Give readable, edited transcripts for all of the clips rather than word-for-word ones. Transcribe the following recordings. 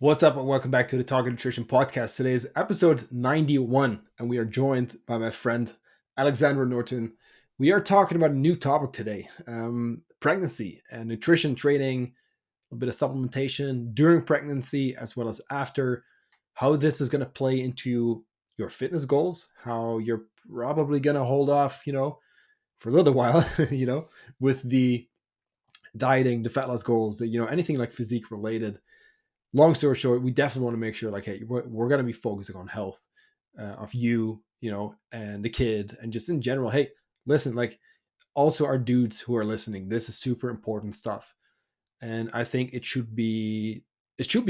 What's up, and welcome back to the Talk Nutrition Podcast. Today is episode 91, and we are joined by my friend Alexsandra Nordtun. We are talking about a new topic today, pregnancy and nutrition training, a bit of supplementation during pregnancy as well as after, how this is going to play into your fitness goals, how you're probably going to hold off, for a little while, with the dieting, the fat loss goals, that, anything like physique related. Long story short, we definitely want to make sure, like, hey, we're going to be focusing on health of you, and the kid, and just in general. Hey, listen, like, also our dudes who are listening, this is super important stuff, and I think it should be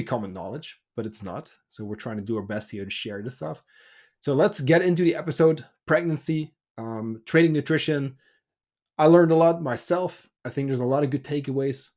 common knowledge, but it's not. So we're trying to do our best here to share this stuff. So let's get into the episode. Pregnancy, training nutrition. I learned a lot myself. I think there's a lot of good takeaways.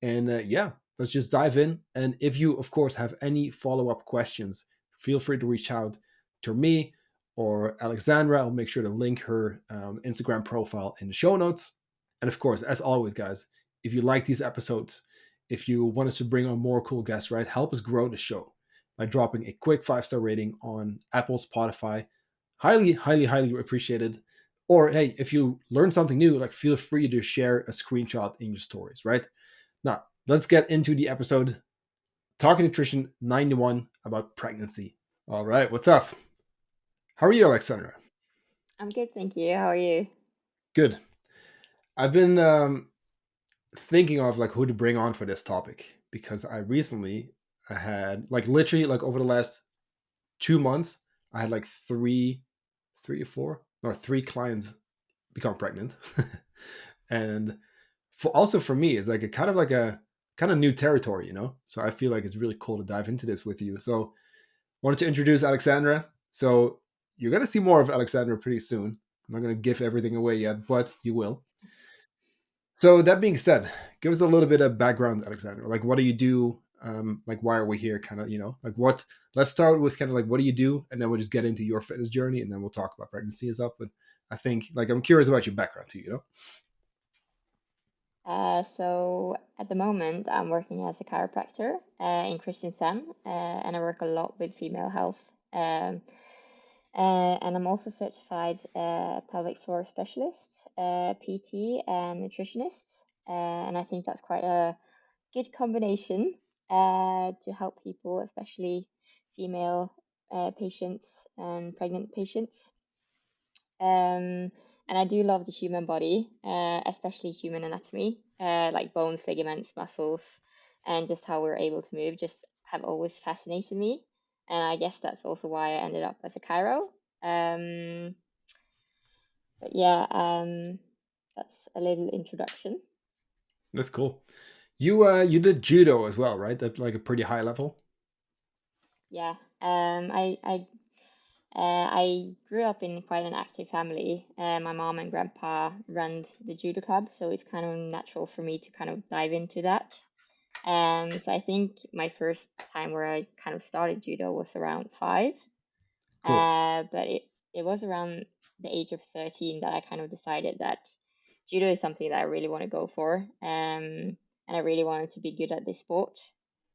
And yeah, let's just dive in. And if you, of course, have any follow up questions, feel free to reach out to me or Alexandra. I'll make sure to link her Instagram profile in the show notes. And of course, as always, guys, if you like these episodes, if you want us to bring on more cool guests, right, help us grow the show by dropping a quick 5-star rating on Apple, Spotify. Highly, highly, highly appreciated. Or hey, if you learn something new, like, feel free to share a screenshot in your stories, right? Now, let's get into the episode. Talking Nutrition 91 about pregnancy. All right, what's up? How are you, Alexandra? I'm good, thank you. How are you? Good. I've been thinking of, like, who to bring on for this topic, because I had, like, literally, like, over the last 2 months, I had like three or four, or three clients become pregnant. And also for me, it's like a kind of new territory, so I feel like it's really cool to dive into this with you. So wanted to introduce Alexandra. So you're going to see more of Alexandra pretty soon. I'm not going to give everything away yet, but you will. So that being said, give us a little bit of background, Alexandra. Like, what do you do? Like, why are we here? Kind of, like, what? Let's start with kind of like, what do you do, and then we'll just get into your fitness journey, and then we'll talk about pregnancy and stuff. But I think, like, I'm curious about your background too. So at the moment, I'm working as a chiropractor in Kristiansand, and I work a lot with female health. And I'm also certified pelvic floor specialist, PT, and nutritionist. And I think that's quite a good combination to help people, especially female patients and pregnant patients. Um, and I do love the human body, especially human anatomy, like bones, ligaments, muscles, and just how we're able to move, just have always fascinated me. And I guess that's also why I ended up as a chiro. Um, but yeah, that's a little introduction. That's cool. You did judo as well, right? At like a pretty high level. Yeah, I grew up in quite an active family. My mom and grandpa run the judo club, so it's kind of natural for me to kind of dive into that. So I think my first time where I kind of started judo was around 5. Cool. But it was around the age of 13 that I kind of decided that judo is something that I really want to go for. And I really wanted to be good at this sport.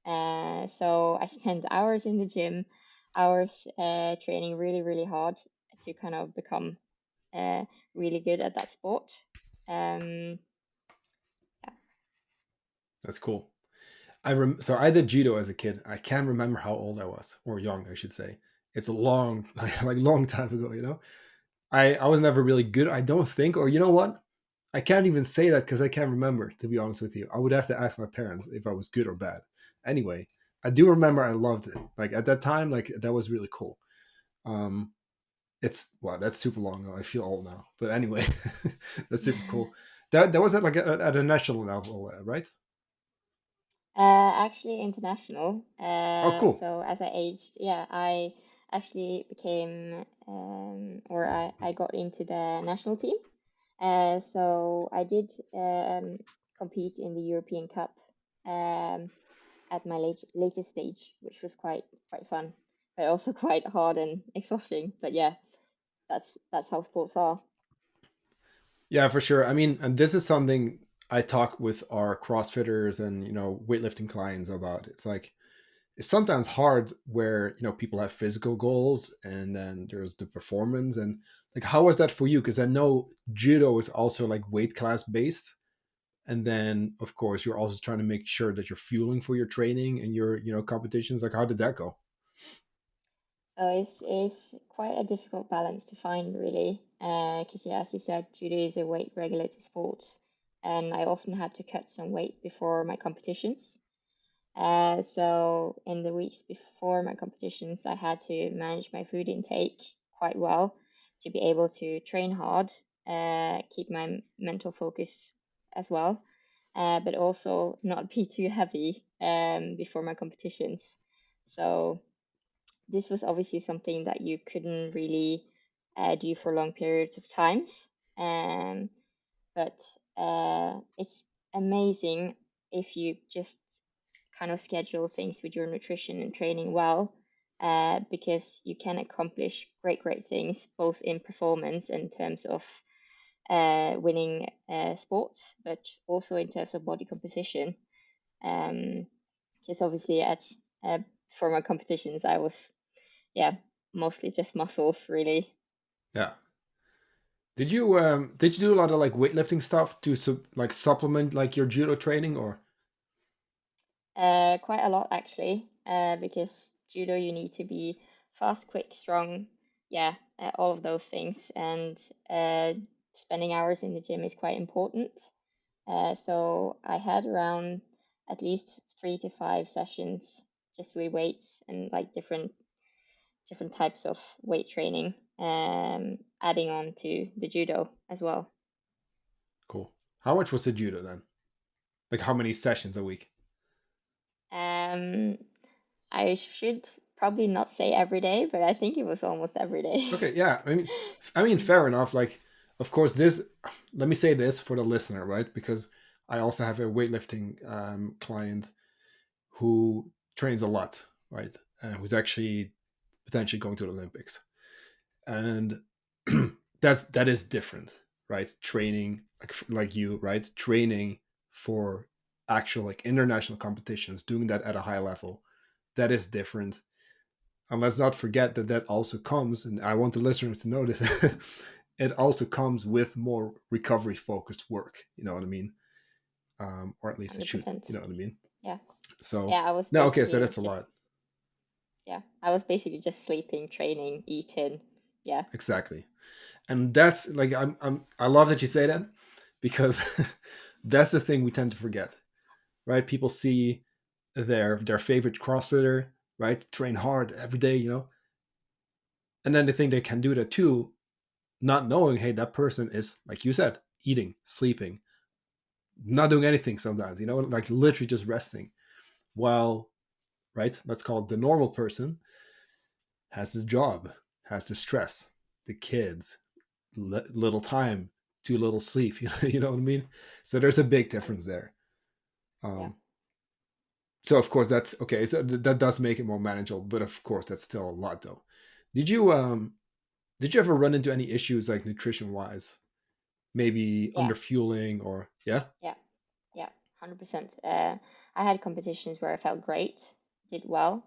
So I spent hours in the gym, hours training really, really hard to kind of become really good at that sport. Um, yeah. That's cool. So I did judo as a kid. I can't remember how old I was, or young, I should say. It's a long, like long time ago. I was never really good, I don't think, or you know what? I can't even say that because I can't remember, to be honest with you. I would have to ask my parents if I was good or bad. Anyway, I do remember I loved it. Like, at that time, like, that was really cool. Um, it's wow, that's super long ago. I feel old now, but anyway, that's super cool. That was at a national level, right? Actually, international. Oh, cool. So as I aged, yeah, I actually became, or I got into the national team. So I did compete in the European Cup um, at my latest stage, which was quite fun, but also quite hard and exhausting. But yeah, that's how sports are. Yeah, for sure. I mean, and this is something I talk with our CrossFitters and weightlifting clients about. It's like, it's sometimes hard where people have physical goals and then there's the performance. And like, how was that for you? Because I know judo is also like weight class based, and then of course you're also trying to make sure that you're fueling for your training and your competitions. Like, how did that go? So it's quite a difficult balance to find, really, because yeah, as you said, judo is a weight regulated sport, and I often had to cut some weight before my competitions. So in the weeks before my competitions, I had to manage my food intake quite well to be able to train hard, keep my mental focus as well, but also not be too heavy before my competitions. So this was obviously something that you couldn't really do for long periods of times. Um, but it's amazing if you just kind of schedule things with your nutrition and training well, because you can accomplish great things both in performance in terms of winning sports, but also in terms of body composition. Um, because obviously at for my competitions, I was yeah mostly just muscles really. Yeah. Did you do a lot of like weightlifting stuff to like supplement like your judo training, or? Quite a lot actually, because judo you need to be fast, quick, strong, yeah, all of those things, and spending hours in the gym is quite important. So I had around at least 3 to 5 sessions just with weights and like different types of weight training, adding on to the judo as well. Cool. How much was the judo then? Like, how many sessions a week? Um, I should probably not say every day, but I think it was almost every day. Okay, yeah. I mean, fair enough. Like, of course, this. Let me say this for the listener, right? Because I also have a weightlifting client who trains a lot, right? Who's actually potentially going to the Olympics, and that is different, right? Training like you, right? Training for actual like international competitions, doing that at a high level, that is different. And let's not forget that that also comes, and I want the listeners to know this, it also comes with more recovery focused work. You know what I mean? Or at least it should. 100%. You know what I mean? Yeah. So Yeah, I was no, okay, so basically that's a just lot. yeah, I was basically just sleeping, training, eating. Yeah. Exactly. And that's like I love that you say that, because that's the thing we tend to forget, right? People see their favorite CrossFitter, right? Train hard every day, and then they think they can do that too, not knowing, hey, that person is, like you said, eating, sleeping, not doing anything sometimes, like literally just resting. While, right, let's call it the normal person has the job, has the stress, the kids, little time, too little sleep. You know what I mean? So there's a big difference there. Yeah. Um, so of course that's okay. So that does make it more manageable, but of course that's still a lot though. Did you um did you ever run into any issues like nutrition wise? Maybe Yeah. under fueling, or yeah? Yeah. Yeah. 100%. I had competitions where I felt great, did well.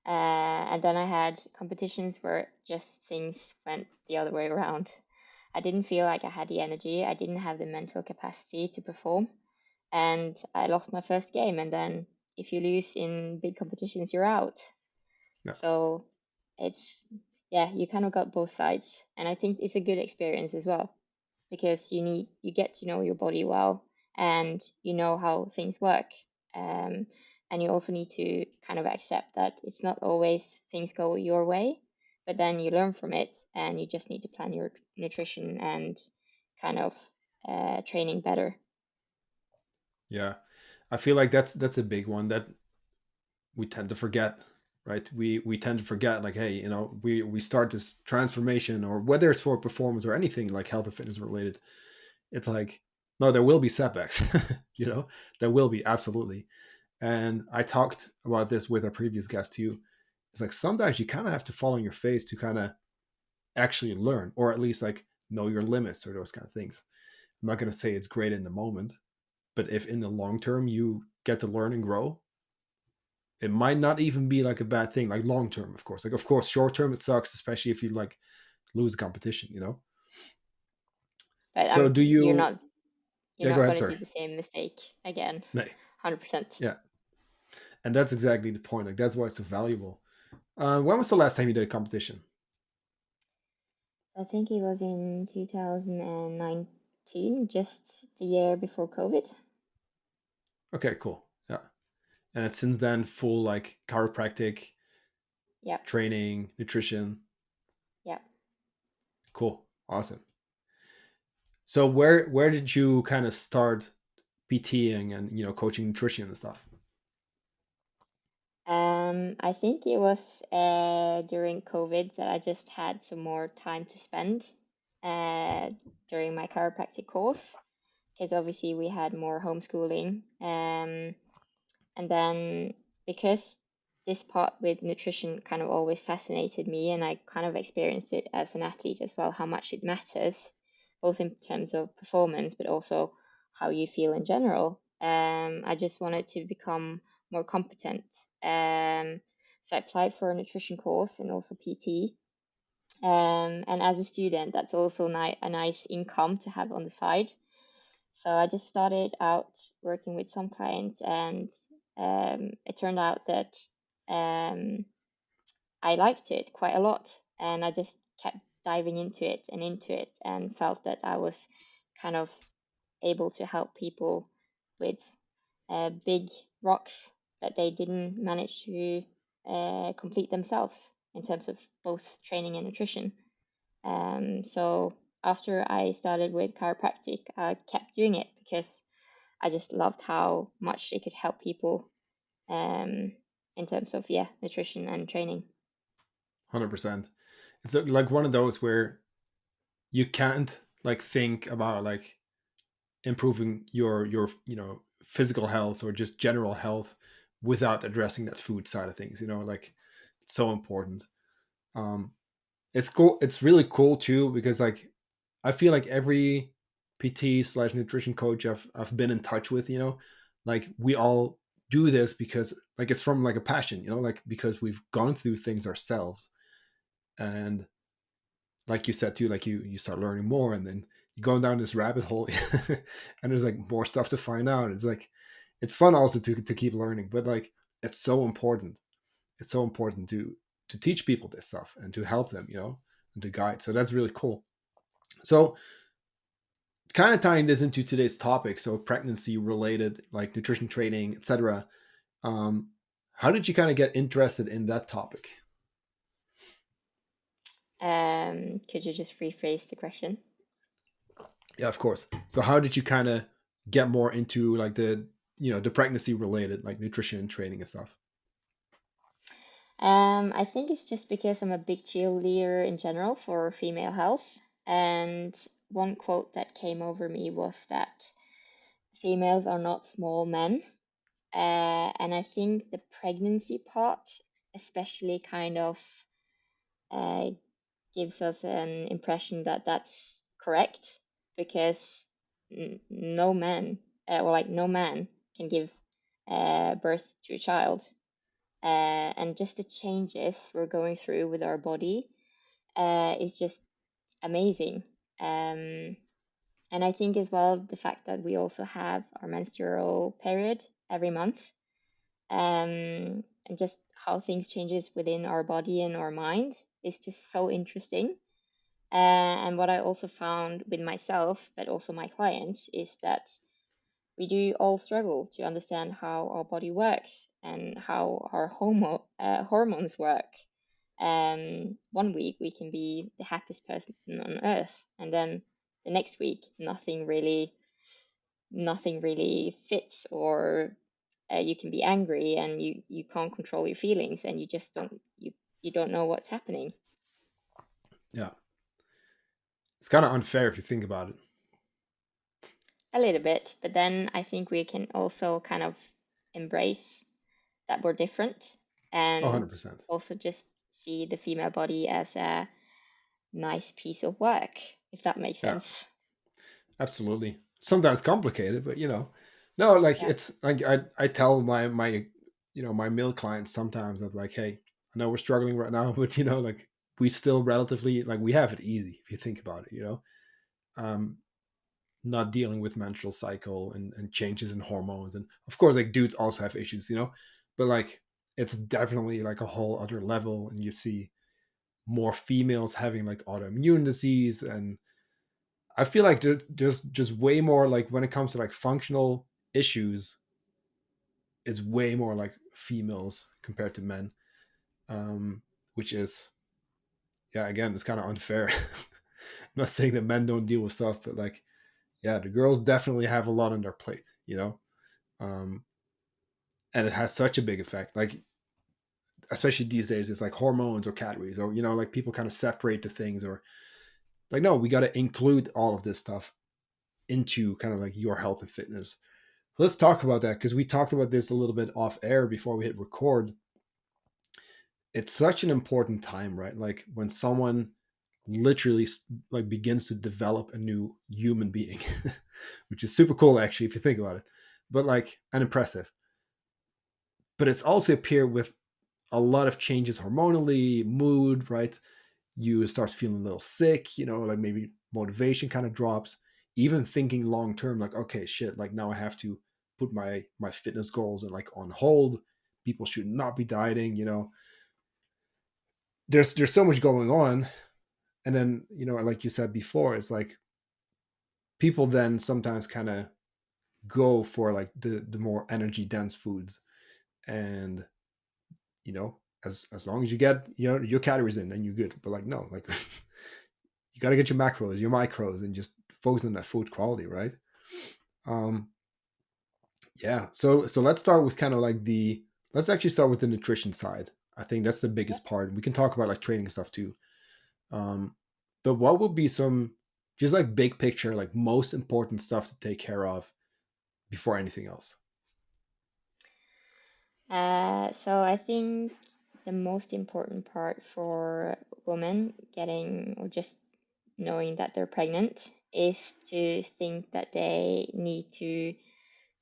And then I had competitions where just things went the other way around. I didn't feel like I had the energy. I didn't have the mental capacity to perform. And I lost my first game. And then if you lose in big competitions, you're out. No. So it's, yeah, you kind of got both sides. And I think it's a good experience as well because you get to know your body well and you know how things work. Um, and you also need to kind of accept that it's not always things go your way, but then you learn from it and you just need to plan your nutrition and kind of training better. Yeah. I feel like that's a big one that we tend to forget, right? We tend to forget, like, hey, we start this transformation, or whether it's for performance or anything like health and fitness related, it's like, no, there will be setbacks. There will be, absolutely. And I talked about this with our previous guest too. It's like sometimes you kind of have to fall on your face to kind of actually learn, or at least like know your limits or those kind of things. I'm not going to say it's great in the moment, but if in the long term you get to learn and grow, it might not even be like a bad thing, like long term, of course. Like, of course, short term it sucks, especially if you like lose competition, you know? But So do you're you, not you're yeah, go not ahead, going to sorry. do the same mistake again. No, 100%. yeah. And that's exactly the point. Like, that's why it's so valuable. When was the last time you did a competition? I think it was in 2019, just the year before COVID. Okay, cool. Yeah. And it's since then full like chiropractic, Yep, training, nutrition. yep. Cool. Awesome. So where did you kind of start PTing and coaching nutrition and stuff? I think it was during COVID that I just had some more time to spend uh, during my chiropractic course, because obviously we had more homeschooling. And then because this part with nutrition kind of always fascinated me, and I kind of experienced it as an athlete as well, how much it matters, both in terms of performance, but also how you feel in general. I just wanted to become more competent. So I applied for a nutrition course and also PT. And as a student, that's also a nice income to have on the side. So I just started out working with some clients, and it turned out that um, I liked it quite a lot. And I just kept diving into it, and felt that I was kind of able to help people with big rocks that they didn't manage to complete themselves in terms of both training and nutrition. So after I started with chiropractic, I kept doing it because I just loved how much it could help people um, in terms of nutrition and training. 100%. It's like one of those where you can't like think about like improving your physical health or just general health without addressing that food side of things. Like it's so important. Um, it's cool. It's really cool too because like I feel like every PT/nutrition coach I've been in touch with, like we all do this because like it's from like a passion, like because we've gone through things ourselves. And like you said too, like you start learning more, and then you go down this rabbit hole, and there's like more stuff to find out. It's like it's fun also to keep learning, but like it's so important. It's so important to teach people this stuff and to help them, and to guide. So that's really cool. So kind of tying this into today's topic, so pregnancy related, like nutrition training, etc. Um, how did you kind of get interested in that topic? Could you just rephrase the question? Yeah, of course. So how did you kind of get more into like the pregnancy related like nutrition training and stuff? I think it's just because I'm a big cheerleader in general for female health. And one quote that came over me was that females are not small men. And I think the pregnancy part, especially, kind of uh, gives us an impression that that's correct, because no man, or like no man, can give birth to a child. And just the changes we're going through with our body is just amazing. Um, and I think as well the fact that we also have our menstrual period every month, and just how things changes within our body and our mind is just so interesting. And what I also found with myself, but also my clients, is that we do all struggle to understand how our body works and how our hormones work. One week we can be the happiest person on earth, and then the next week nothing really fits, or you can be angry and you can't control your feelings, and you don't know what's happening. Yeah, it's kind of unfair if you think about it. A little bit, but then I think we can also kind of embrace that we're different, Oh, and 100%. also just see the female body as a nice piece of work, if that makes Yeah, sense. absolutely. Sometimes complicated, but no, like Yeah. it's like I tell my my male clients sometimes are like, hey, I know we're struggling right now, but like we still relatively like we have it easy if you think about it, um, not dealing with menstrual cycle and changes in hormones, and of course like dudes also have issues, but like it's definitely like a whole other level, and you see more females having like autoimmune disease, and I feel like there's just way more like when it comes to like functional issues, is way more like females compared to men, which is, yeah, again, it's kind of unfair. I'm not saying that men don't deal with stuff, but like, yeah, the girls definitely have a lot on their plate, um, and it has such a big effect. Like, especially these days, it's like hormones or calories, or like people kind of separate the things, or like, no, we got to include all of this stuff into kind of like your health and fitness. Let's talk about that, because we talked about this a little bit off air before we hit record. It's such an important time, right? Like when someone literally like begins to develop a new human being, which is super cool actually if you think about it, but like, and impressive. But it's also appear with a lot of changes hormonally, mood, right? You start feeling a little sick, like maybe motivation kind of drops. Even thinking long term, like, okay, shit, like now I have to put my fitness goals and like on hold. People should not be dieting, there's so much going on. And then, like you said before, it's like people then sometimes kind of go for like the more energy dense foods, and as long as you get your calories in, then you're good. But like, no, like you got to get your macros, your micros, and just focus on that food quality, right? um yeah, so let's start with kind of like let's actually start with the nutrition side. I think that's the Yep. biggest part. We can talk about like training stuff too. um but what would be some, just like big picture, like most important stuff to take care of before anything else? So I think the most important part for women getting or just knowing that they're pregnant is to think that they need to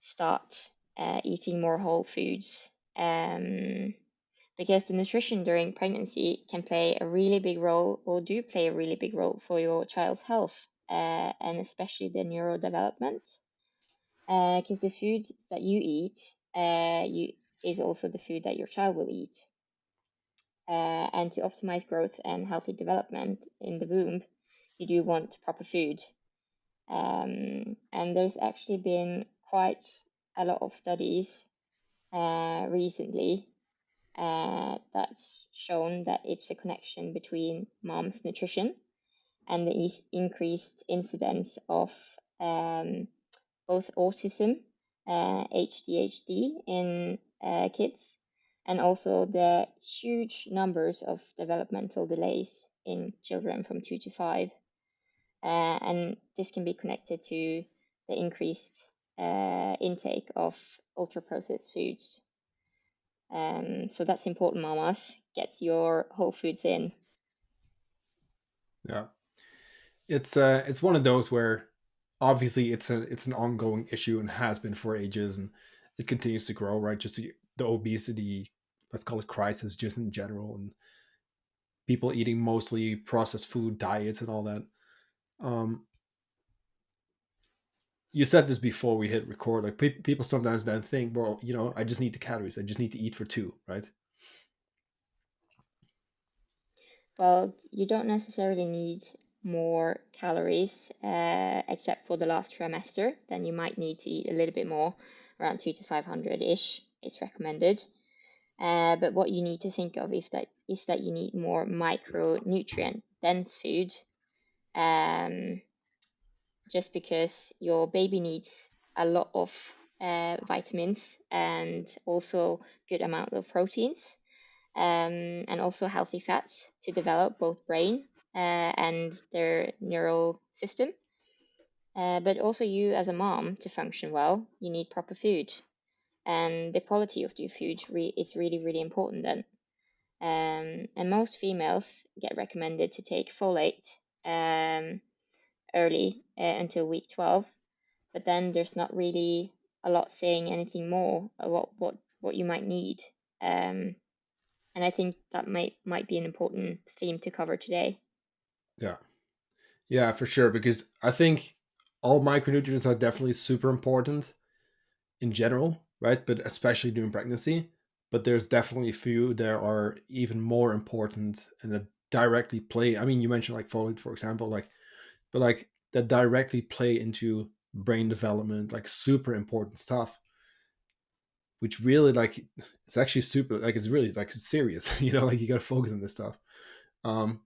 start eating more whole foods. Because the nutrition during pregnancy can play a really big role, or do play a really big role for your child's health, and especially the neurodevelopment. Because the foods that you eat, you is also the food that your child will eat. And to optimize growth and healthy development in the womb, you do want proper food. And there's actually been quite a lot of studies recently that's shown that it's a connection between mom's nutrition and the increased incidence of um, both autism, ADHD in kids, and also the huge numbers of developmental delays in children from 2 to 5. And this can be connected to the increased intake of ultra processed foods. So that's important, mamas. Get your whole foods in. Yeah, it's one of those where obviously it's an ongoing issue and has been for ages, and it continues to grow, right? Just the obesity, let's call it crisis, just in general, and people eating mostly processed food diets and all that. um you said this before we hit record, like people sometimes then think, well, I just need the calories, I just need to eat for two, right? Well, you don't necessarily need more calories, except for the last trimester. Then you might need to eat a little bit more, around 2 to 500 ish. It's recommended. But what you need to think of is that you need more micronutrient dense food. Um, just because your baby needs a lot of vitamins and also good amount of proteins, and also healthy fats to develop both brain and their neural system. But also you as a mom to function well, you need proper food, and the quality of your food is really really important then. And most females get recommended to take folate early until week 12, but then there's not really a lot saying anything more what what you might need. And I think that might be an important theme to cover today. Yeah. Yeah, for sure. Because I think all micronutrients are definitely super important in general, right? But especially during pregnancy. But there's definitely a few that are even more important and that directly play. I mean, you mentioned like folate, for example, like, but like that directly play into brain development, like super important stuff, which really like it's actually super like it's really like serious, like you got to focus on this stuff. Um,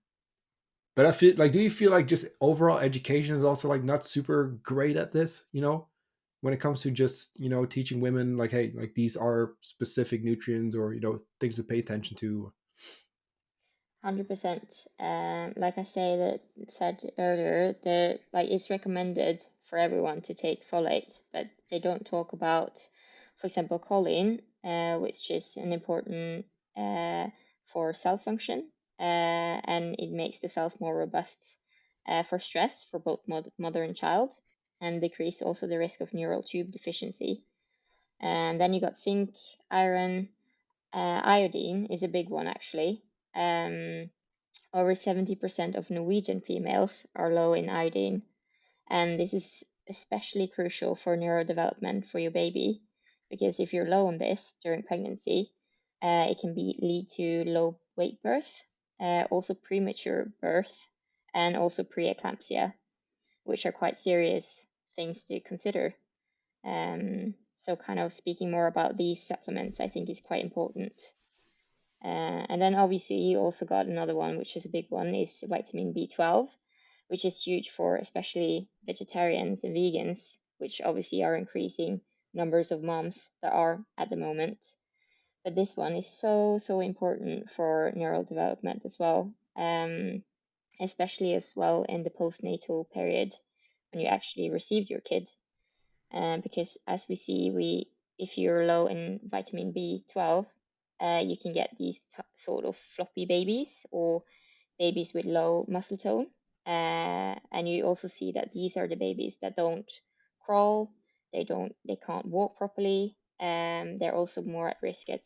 but I feel like, do you feel like just overall education is also like not super great at this, when it comes to just, teaching women like, hey, like these are specific nutrients or, things to pay attention to. 100%. Like I said earlier, it's recommended for everyone to take folate, but they don't talk about, for example, choline, which is an important uh, for cell function, and it makes the cells more robust for stress for both mother and child, and decrease also the risk of neural tube deficiency. And then you got zinc, iron, iodine is a big one actually. Over 70% of Norwegian females are low in iodine, and this is especially crucial for neurodevelopment for your baby, because if you're low on this during pregnancy, it can lead to low weight birth, also premature birth, and also preeclampsia, which are quite serious things to consider. So, kind of speaking more about these supplements, I think is quite important. And then obviously you also got another one, which is a big one, is vitamin B12, which is huge for especially vegetarians and vegans, which obviously are increasing numbers of moms that are at the moment. But this one is so important for neural development as well, especially as well in the postnatal period when you actually received your kid. Because as we see, if you're low in vitamin B12, you can get these sort of floppy babies or babies with low muscle tone. And you also see that these are the babies that don't crawl, they can't walk properly. They're also more at risk at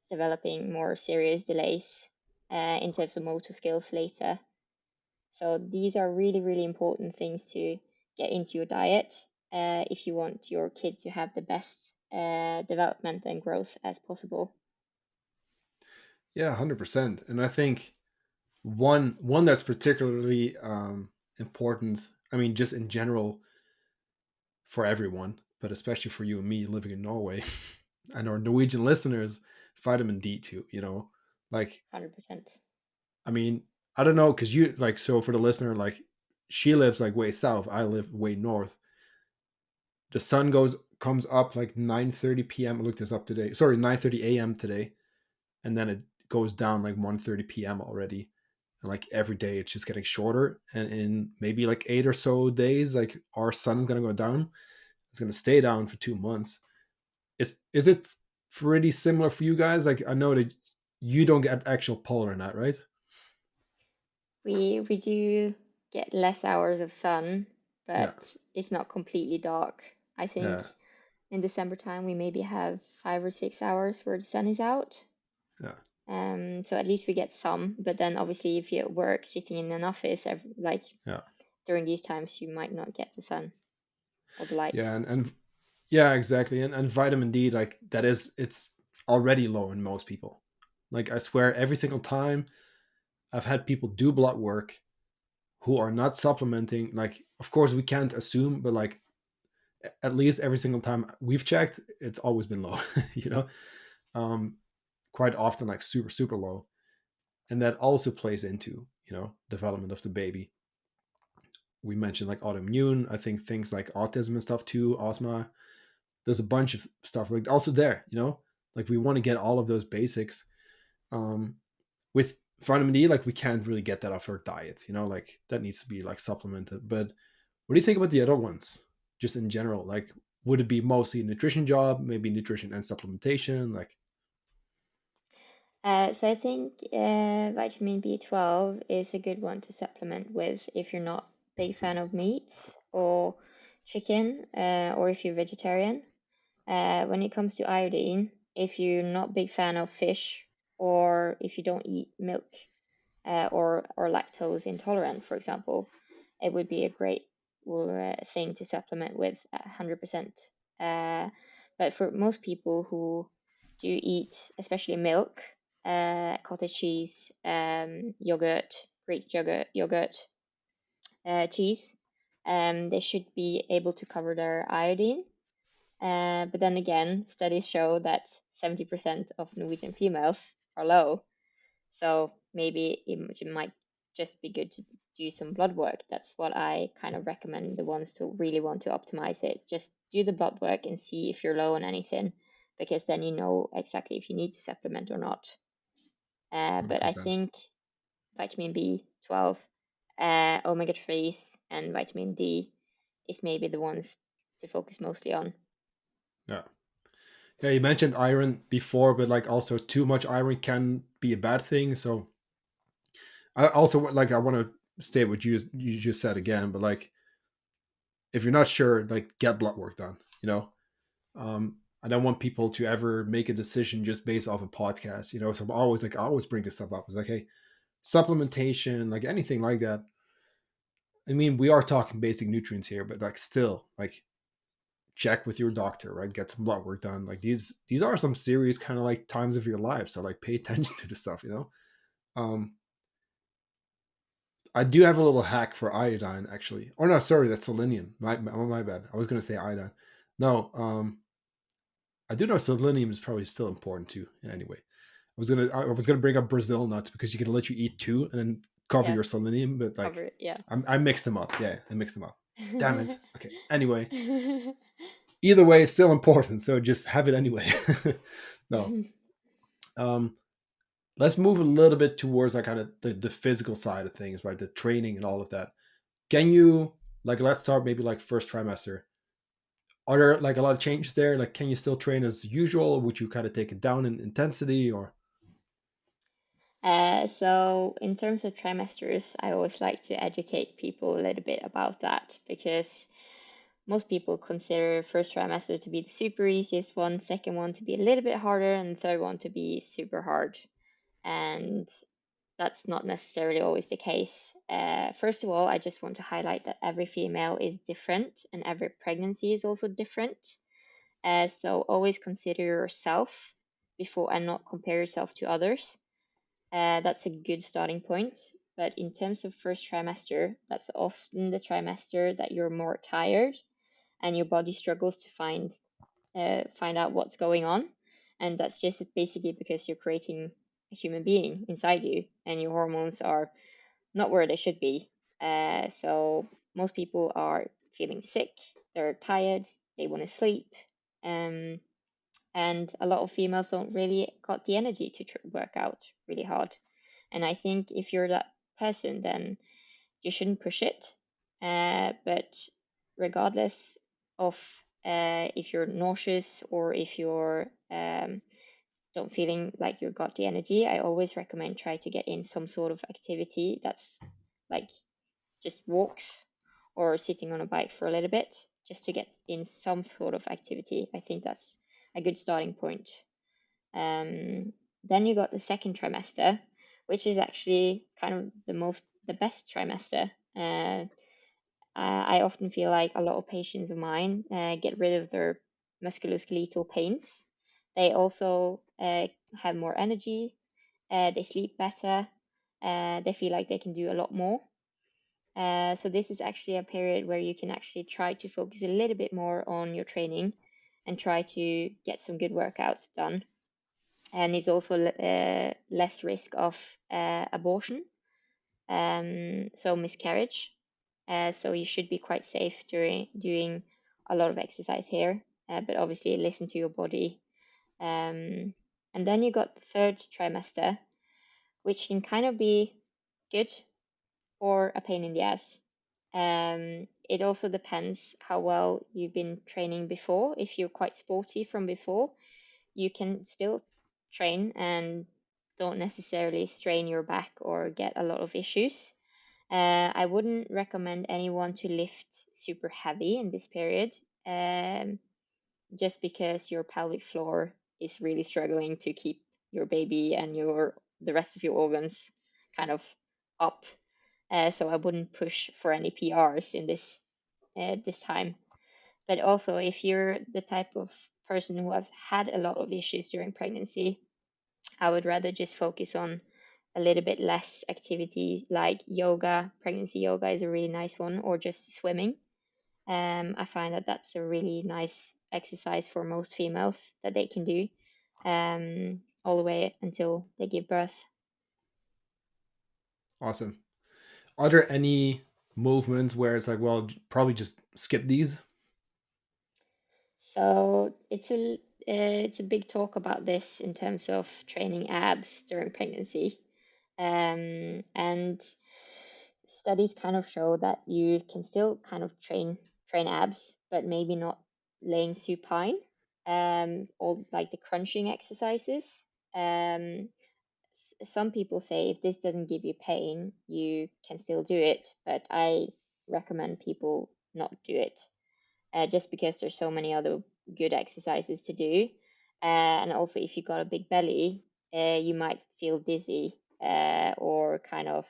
developing more serious delays in terms of motor skills later. So these are really important things to get into your diet if you want your kid to have the best development and growth as possible. Yeah, 100%. And I think one that's particularly important, I mean, just in general for everyone, but especially for you and me living in Norway and our Norwegian listeners, vitamin D too, like, 100%. I mean, I don't know, because you like, so for the listener, like, she lives like way south, I live way north. The sun comes up like 9:30 p.m. I looked this up today. Sorry, 9:30 a.m. today, and then it goes down like 1:30 p.m. already. And like every day it's just getting shorter, and in maybe like 8 or so days, like our sun is going to go down. It's going to stay down for 2 months. Is it pretty similar for you guys? Like, I know that you don't get actual polar in that, right? We do get less hours of sun, Yeah, but it's not completely dark. I think yeah, in December time we maybe have 5 or 6 hours where the sun is out. yeah, So at least we get some. But then obviously if you're at work sitting in an office, like yeah, during these times, you might not get the sun or the light. yeah, and yeah, exactly. And vitamin D, like it's already low in most people. Like, I swear, every single time I've had people do blood work who are not supplementing, like, of course we can't assume, but like at least every single time we've checked, it's always been low, you know, um, quite often like super, super low. And that also plays into, development of the baby. We mentioned like autoimmune, I think things like autism and stuff too, asthma. There's a bunch of stuff like also there, like we want to get all of those basics. With vitamin D, like we can't really get that off our diet, like that needs to be like supplemented. But what do you think about the other ones, just in general? Like, would it be mostly a nutrition job, maybe nutrition and supplementation? Like, So I think vitamin B12 is a good one to supplement with if you're not a big fan of meat or chicken, or if you're vegetarian. When it comes to iodine, if you're not a big fan of fish, or if you don't eat milk, or lactose intolerant, for example, it would be a great thing to supplement with 100%. But for most people who do eat, especially milk, cottage cheese, yogurt, Greek yogurt, cheese, they should be able to cover their iodine. But then again, studies show that 70% of Norwegian females are low. So maybe it might just be good to do some blood work. That's what I kind of recommend the ones to really want to optimize it. Just do the blood work and see if you're low on anything, because then you know exactly if you need to supplement or not. But I 100%. think vitamin B12, omega 3s, and vitamin D is maybe the ones to focus mostly on. Yeah. Yeah, you mentioned iron before, but like also too much iron can be a bad thing. So I also like I want to state what you just said again, but like if you're not sure, like get blood work done. I don't want people to ever make a decision just based off a podcast. So I'm always like I always bring this stuff up. It's like, hey, supplementation, like anything like that. I mean, we are talking basic nutrients here, but like still, like check with your doctor, right? Get some blood work done. Like these are some serious kind of like times of your life. So like pay attention to this stuff. Um I do have a little hack for iodine actually. Or no, sorry, that's selenium. My bad. I was gonna say iodine. No, I do know selenium is probably still important too. Yeah, anyway. I was gonna bring up Brazil nuts because you can let you eat two and then cover Yeah, your selenium, but cover like it. Yeah. I mixed them up. Yeah, I mixed them up. Damn it. Okay. Anyway, either way, it's still important. So just have it anyway. No. Um, let's move a little bit towards like kind of the physical side of things, right? The training and all of that. Can you like let's start maybe like first trimester. Are there like a lot of changes there? Like, can you still train as usual? Or would you kind of take it down in intensity or? So in terms of trimesters, I always like to educate people a little bit about that, because most people consider first trimester to be the super easiest one, second one to be a little bit harder, and the third one to be super hard. And that's not necessarily always the case. First of all, I just want to highlight that every female is different and every pregnancy is also different. So always consider yourself before, and not compare yourself to others. That's a good starting point. But in terms of first trimester, that's often the trimester that you're more tired and your body struggles to find out what's going on. And that's just basically because you're creating a human being inside you, and your hormones are not where they should be. So most people are feeling sick, they're tired, they want to sleep. Um, and a lot of females don't really got the energy to work out really hard. And I think if you're that person, then you shouldn't push it. But regardless of if you're nauseous, or if you're don't feeling like you've got the energy, I always recommend try to get in some sort of activity that's like just walks or sitting on a bike for a little bit, just to get in some sort of activity. I think that's a good starting point. Then you got the second trimester, which is actually kind of the best trimester. I often feel like a lot of patients of mine get rid of their musculoskeletal pains. They also have more energy. They sleep better. They feel like they can do a lot more. So this is actually a period where you can actually try to focus a little bit more on your training and try to get some good workouts done. And it's also less risk of abortion, so miscarriage. So you should be quite safe during doing a lot of exercise here, but obviously listen to your body. And then you got the third trimester, which can kind of be good or a pain in the ass. It also depends how well you've been training before. If you're quite sporty from before, you can still train and don't necessarily strain your back or get a lot of issues. I wouldn't recommend anyone to lift super heavy in this period, just because your pelvic floor is really struggling to keep your baby and the rest of your organs kind of up. So I wouldn't push for any PRs in this time. But also, if you're the type of person who have had a lot of issues during pregnancy, I would rather just focus on a little bit less activity like yoga. Pregnancy yoga is a really nice one, or just swimming. I find that that's a really nice exercise for most females that they can do all the way until they give birth. Awesome. Are there any movements where it's like, well, probably just skip these? So it's a big talk about this in terms of training abs during pregnancy. And studies kind of show that you can still kind of train abs, but maybe not laying supine, or like the crunching exercises. Um, some people say if this doesn't give you pain, you can still do it, but I recommend people not do it, just because there's so many other good exercises to do. And also, if you got a big belly, you might feel dizzy, or kind of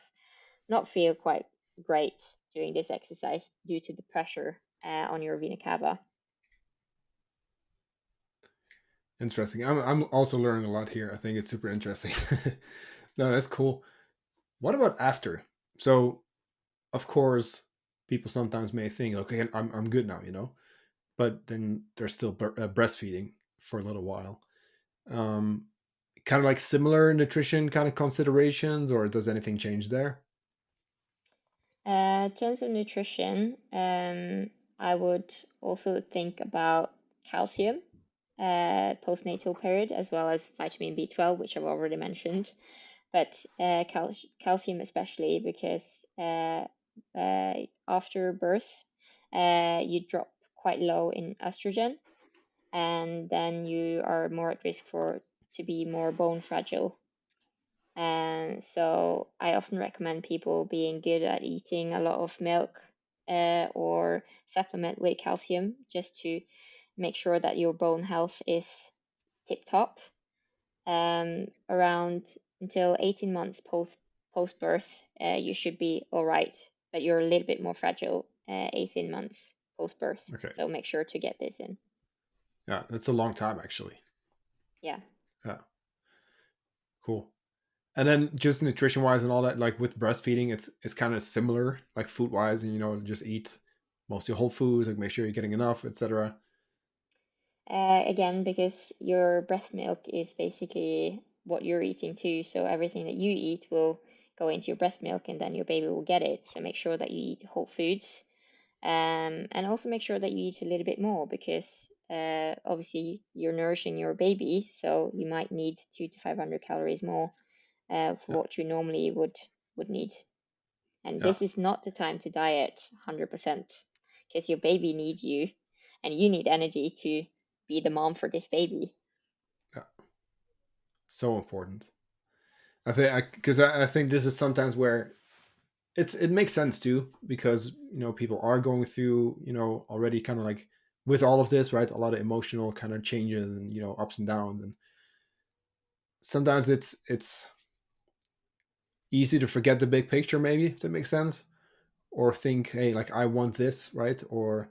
not feel quite great doing this exercise due to the pressure on your vena cava. Interesting. I'm also learning a lot here. I think it's super interesting. No, that's cool. What about after? So, of course, people sometimes may think, okay, I'm good now, but then they're still breastfeeding for a little while. Um, Kind of like similar nutrition kind of considerations, or does anything change there? In terms of nutrition, I would also think about calcium, postnatal period, as well as vitamin B12, which I've already mentioned. But calcium especially, because after birth, you drop quite low in estrogen, and then you are more at risk for to be more bone fragile. And so I often recommend people being good at eating a lot of milk, or supplement with calcium, just to make sure that your bone health is tip top. Around until 18 months post birth, you should be all right, but you're a little bit more fragile 18 months post birth. Okay. So make sure to get this in. Yeah, that's a long time actually. Yeah. Yeah, cool. And then just nutrition wise and all that, like with breastfeeding, it's kind of similar, like food wise, and just eat mostly whole foods, like make sure you're getting enough, etc. Again, because your breast milk is basically what you're eating too, so everything that you eat will go into your breast milk, and then your baby will get it. So make sure that you eat whole foods, and also make sure that you eat a little bit more, because obviously you're nourishing your baby, so you might need 200 to 500 calories more for Yeah, what you normally would need. And yeah, this is not the time to diet 100%, because your baby needs you, and you need energy to be the mom for this baby. yeah. So important. I think because I think this is sometimes where it makes sense too, because people are going through already kind of like with all of this, right? A lot of emotional kind of changes and ups and downs, and sometimes it's easy to forget the big picture, maybe, if that makes sense, or think, hey, like I want this, right? Or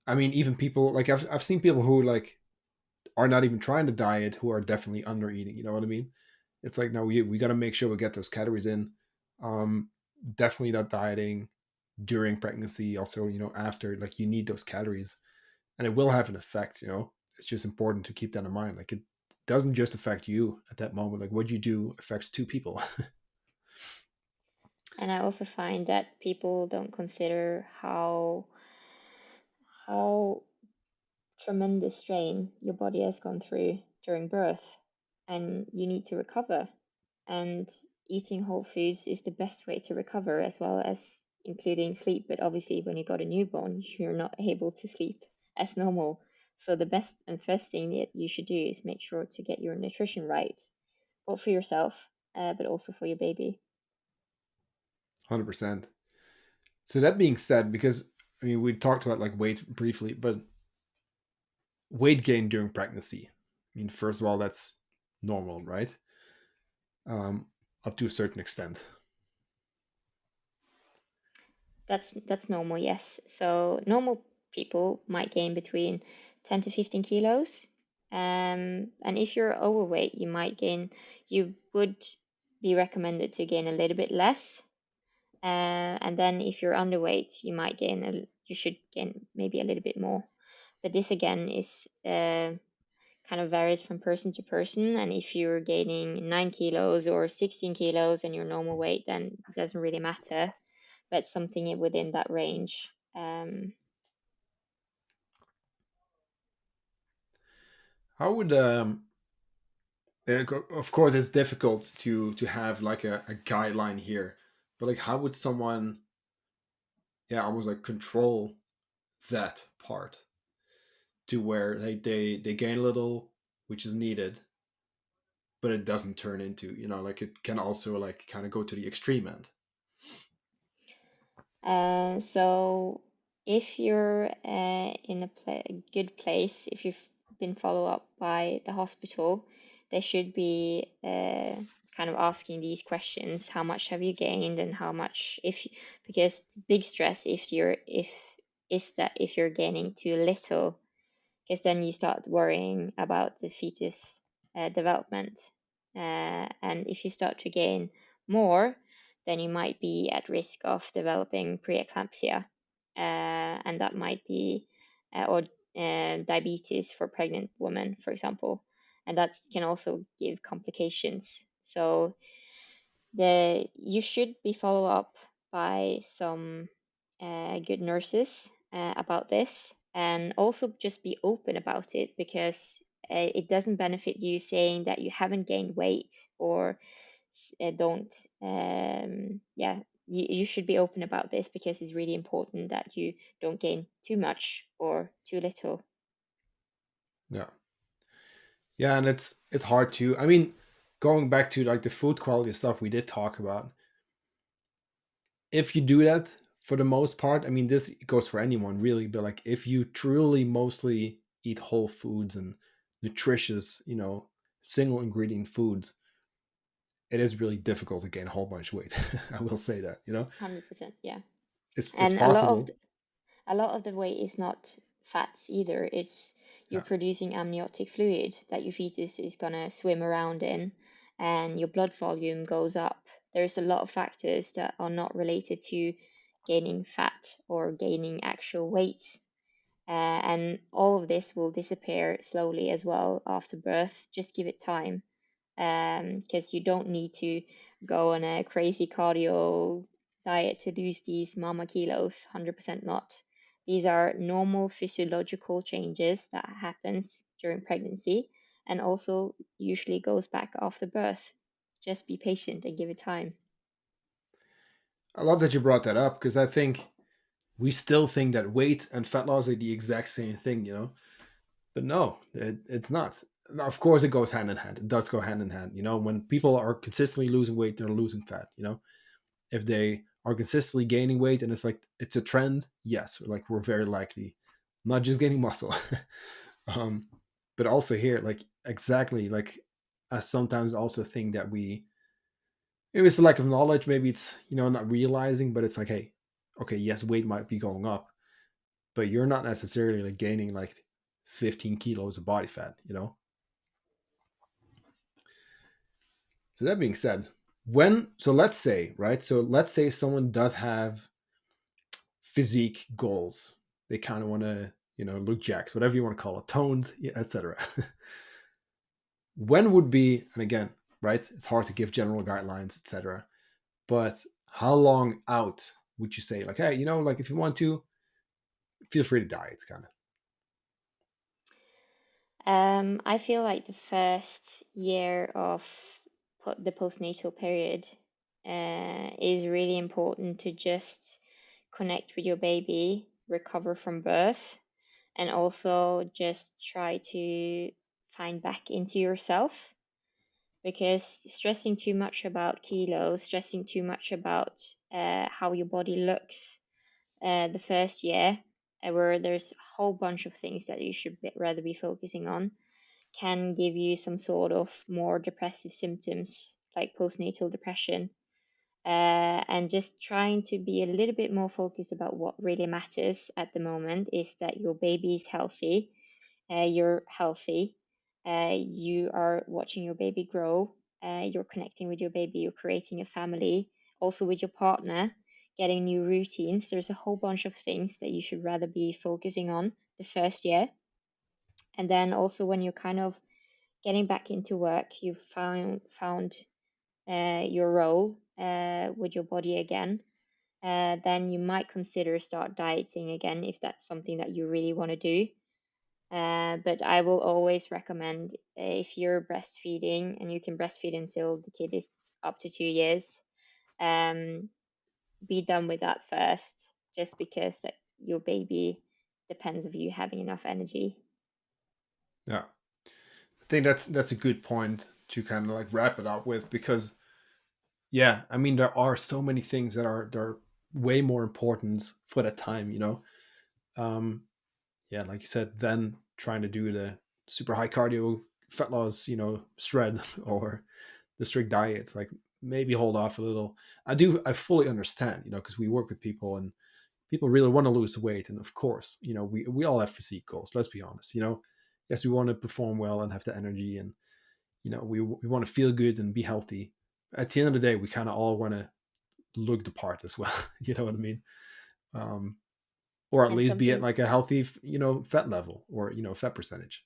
I mean, even people like I've seen people who like are not even trying to diet who are definitely under eating. You know what I mean? It's like, no, we got to make sure we get those calories in. Um, Definitely not dieting during pregnancy. Also, after, like, you need those calories, and it will have an effect. It's just important to keep that in mind. Like, it doesn't just affect you at that moment. Like, what you do affects two people. And I also find that people don't consider how tremendous strain your body has gone through during birth, and you need to recover. And eating whole foods is the best way to recover, as well as including sleep. But obviously, when you got a newborn, you're not able to sleep as normal. So the best and first thing that you should do is make sure to get your nutrition right, both for yourself, but also for your baby. 100%. So that being said, because I mean, we talked about like weight briefly, but weight gain during pregnancy. mean, first of all, that's normal, right? Um, Up to a certain extent. That's normal, yes. So normal people might gain between 10 to 15 kilos. And if you're overweight, you would be recommended to gain a little bit less. And then if you're underweight, you should gain maybe a little bit more. But this again is kind of varies from person to person. And if you're gaining 9 kilos or 16 kilos and your normal weight, then it doesn't really matter, but something within that range. How would of course it's difficult to have like a guideline here, but like how would someone, yeah, almost like control that part to where they gain a little, which is needed, but it doesn't turn into, like it can also like kind of go to the extreme end. So if you're in a good place, if you've been followed up by the hospital, they should be kind of asking these questions: how much have you gained, and how much because the big stress if is that if you're gaining too little, because then you start worrying about the fetus development. And if you start to gain more, then you might be at risk of developing preeclampsia, and that might be, or diabetes for pregnant women, for example, and that can also give complications. So you should be followed up by some good nurses about this, and also just be open about it, because it doesn't benefit you saying that you haven't gained weight or don't yeah, you should be open about this, because it's really important that you don't gain too much or too little. Yeah. Yeah, and it's hard to, I mean, going back to like the food quality stuff we did talk about, if you do that for the most part, I mean, this goes for anyone really, but like if you truly mostly eat whole foods and nutritious, single ingredient foods, it is really difficult to gain a whole bunch of weight. I will say that, 100%, yeah. it's And possible. a lot of the weight is not fats either. It's you're Yeah. producing amniotic fluid that your fetus is gonna swim around in, and your blood volume goes up. There's a lot of factors that are not related to gaining fat or gaining actual weight. And all of this will disappear slowly as well after birth. Just give it time, because you don't need to go on a crazy cardio diet to lose these mama kilos. 100% not. These are normal physiological changes that happens during pregnancy, and also usually goes back after birth. Just be patient and give it time. I love that you brought that up because I think we still think that weight and fat loss are the exact same thing, but no, it's not. Now, of course, it goes hand in hand. It does go hand in hand. When people are consistently losing weight, they're losing fat. If they are consistently gaining weight and it's like it's a trend, yes, like we're very likely not just gaining muscle, um, but also here, like exactly, like I sometimes also think that maybe it's a lack of knowledge, maybe it's not realizing, but it's like, hey, okay, yes, weight might be going up, but you're not necessarily like gaining like 15 kilos of body fat. So that being said, let's say, right? So let's say someone does have physique goals. They kind of want to, look jacked, whatever you want to call it, toned, yeah, etc. When would be, and again, right? It's hard to give general guidelines, etc. But how long out would you say, like, hey, like if you want to, feel free to diet, kind of. I feel like the first year of the postnatal period is really important to just connect with your baby, recover from birth, and also just try to find back into yourself. Because stressing too much about kilos, stressing too much about how your body looks the first year, where there's a whole bunch of things that you should rather be focusing on, can give you some sort of more depressive symptoms like postnatal depression. And just trying to be a little bit more focused about what really matters at the moment is that your baby is healthy, you're healthy, you are watching your baby grow, you're connecting with your baby, you're creating a family, also with your partner, getting new routines. There's a whole bunch of things that you should rather be focusing on the first year. And then also when you're kind of getting back into work, you've found your role with your body again, then you might consider start dieting again if that's something that you really want to do. But I will always recommend if you're breastfeeding and you can breastfeed until the kid is up to 2 years, um, be done with that first, just because your baby depends on you having enough energy. Yeah, I think that's a good point to kind of like wrap it up with, because yeah, I mean there are so many things that are way more important for that time, you know. Um, yeah, like you said, then trying to do the super high cardio fat loss, you know, shred or the strict diets, like maybe hold off a little. I fully understand, you know, because we work with people and people really want to lose weight, and of course, you know, we all have physique goals. Let's be honest, you know. Yes, we want to perform well and have the energy, and you know, we want to feel good and be healthy. At the end of the day, we kind of all want to look the part as well. You know what I mean? Um, or at And least be at something like a healthy, you know, fat level, or you know, fat percentage.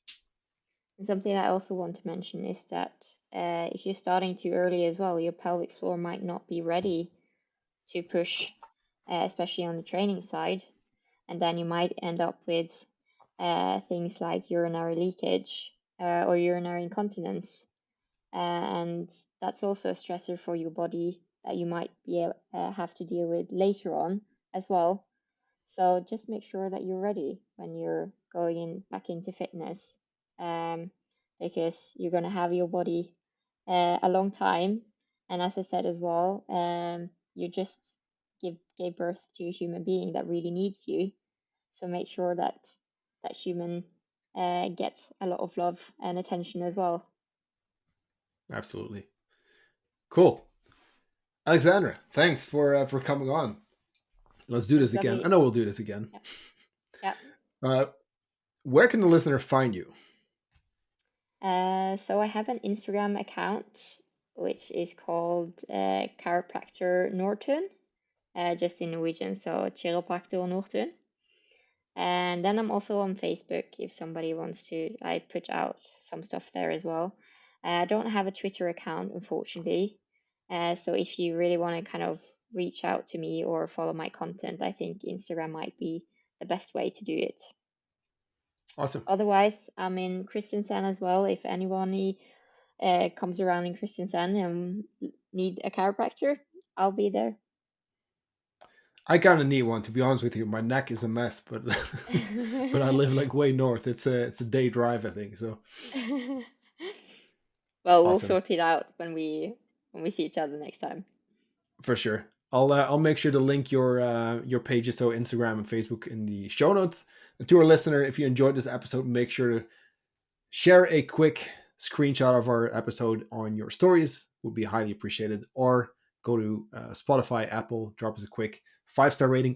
something I also want to mention is that if you're starting too early as well, your pelvic floor might not be ready to push, especially on the training side, and then you might end up with things like urinary leakage or urinary incontinence, and that's also a stressor for your body that you might have to deal with later on as well. So just make sure that you're ready when you're going in back into fitness, um, because you're going to have your body a long time. And as I said as well, you just gave birth to a human being that really needs you. So make sure that that human gets a lot of love and attention as well. Absolutely. Cool. Alexandra, thanks for coming on. Let's do It this was again. I lovely. know we'll do this again. Yeah. Yeah. Uh, where can the listener find you? So I have an Instagram account which is called chiropractor Nordtun, just in Norwegian, so chiropractor Nordtun. And then I'm also on Facebook if somebody wants to. I put out some stuff there as well. I don't have a Twitter account, unfortunately. So if you really want to kind of reach out to me or follow my content, I think Instagram might be the best way to do it. Awesome. Otherwise, I'm in Kristiansand as well. If anyone comes around in Kristiansand and need a chiropractor, I'll be there. I kind of need one, to be honest with you. My neck is a mess, but but I live like way north. It's a day drive, I think. So Well, we'll awesome. sort it out when we see each other next time. For sure. I'll make sure to link your pages, so Instagram and Facebook, in the show notes. And to our listener, if you enjoyed this episode, make sure to share a quick screenshot of our episode on your stories. Would be highly appreciated. Or go to Spotify, Apple, drop us a quick 5-star rating